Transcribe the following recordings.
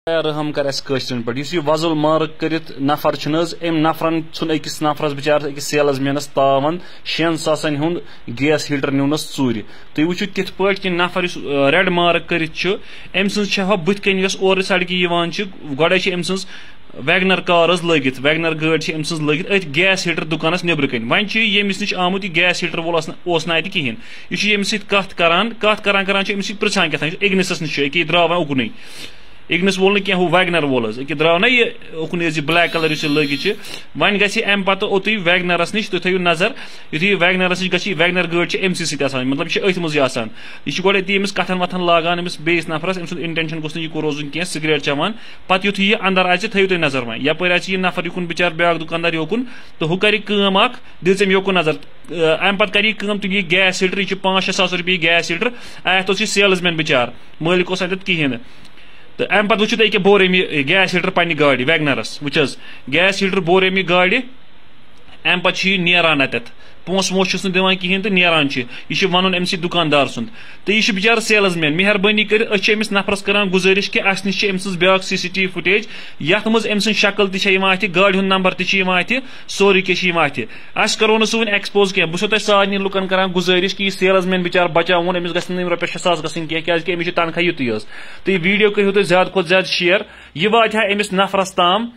रहम कर कशरन पे वजल मार्क कर नफर अम नफरन इन अकिस नफरस बिचार अकिस सेल्स मैनस तावन 6 सासन हुंद गैस हीटर नुनस चूर तुम वो तिथ पे कि नफर रेड मार्क कर अम सह बुथ कन और सड़क गोड़े अम सज वैगनर कार लगित वैगनर गाड़ी अम सज लगित अथ गैस हीटर दुकान नबर कन वन यमिस नश आमुत गैस हीटर वोल अत कहें यह सत करान पृछान क्या इग्निसस नश द्राव उकन इग्निस वोल क्या वैगनर वोल द्राव ना यह उकन ब्लैक कलर लगित वन गम पे ओत वैगनरस नश थो नजर यु वैगनरस नश वैगनर गाड़ी अमसी सत मतलब अथ मज यह गोड़े अमिस कथन वथन लागान अमिस बेस नफरस अम इंटेंशन गोस यह रोजन कह सिगरेट चवान पे यु यह अंदर आए थो तुम नजर वह यप नफर युन बिचार ब्या दुकानदार योकुन तो हु कर दिम योकुन नजर अम पे कर तुम यह गैस हीटर यह 5-6 सास रुपये गैस हीटर अत सेल्समैन बिचार मालिक अत कहें तो अम पे वो तुम बोर गैस हीटर पन्ने गाड़ी वैगनरस वुच गैस हीटर बोर गाड़ी अम पे नेरान अत पोस वोस दिवान कहें तो नेरान यह वन अम दुकानदार सुंद तो यह बिचार सेल्समैन मेहरबानी कर अमिस नफरस करान गुजारिश कि अस नश ब्या CCTV फुटेज यथ मज अम शक्ल अथ गाड़ी हूं नंबर अथ सोरी क्या अस करो न सह एक्सपोज कह बहुत तुम सारे लुकन करान गुजारिश कि सेल्समैन बिचार बचावन अमिस गि रॉपिस 6,000 गन क्या अमिस तनख्वाह युत तो यह वीडियो करो तुम ज्यादा खुद ज्यादा शेयर यह वात अमिस नफरस ताम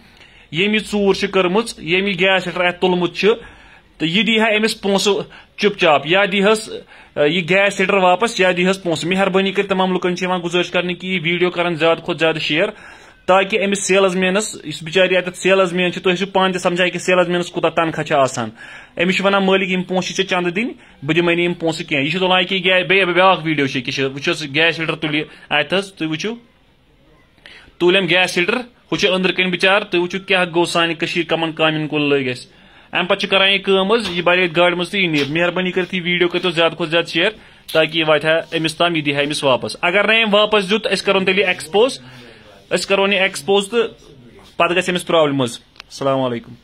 यम चूर कर्म यम गैस हीटर अत तुलमुत तो यह दी अमिस पोस चुप चाप या दीहस यह गैस हीटर वापस या दीहस पोस मेहरबानी कर तमाम लुकन गुजारिश करने की यह वीडियो करान ज्यादा खुद ज्यादा शेयर ताकि अमिस सेल्समैनस इस बिचार अत सेल्समैन तुम पान त समझान कि सेल्समैनस कूत तनख्वाह आसान अमिस वन मालिक यम पोस चंद दिन बह दिम यम पोस कह यह तुलान कि ब्या वीडियो वो गैस हीटर तुल अत तुम वो तुलम गैस हीटर हु अंदर कन बिचार तुम वो क्या गो सान कमन कामन कुल लग अम पे करान यह बड़े गाड़ी मज तो यह नीब मेहरबानी कर वीडियो कर ज्यादा खुद ज्यादा शेयर ताकि यह वात अमिस ताम यह दी अमिस वापस अगर ना वापस दुत करो तेल एक्सपोज करो एक्सपोज तो पे गमिस प्रॉब्लम। अस्सलाम वालेकुम।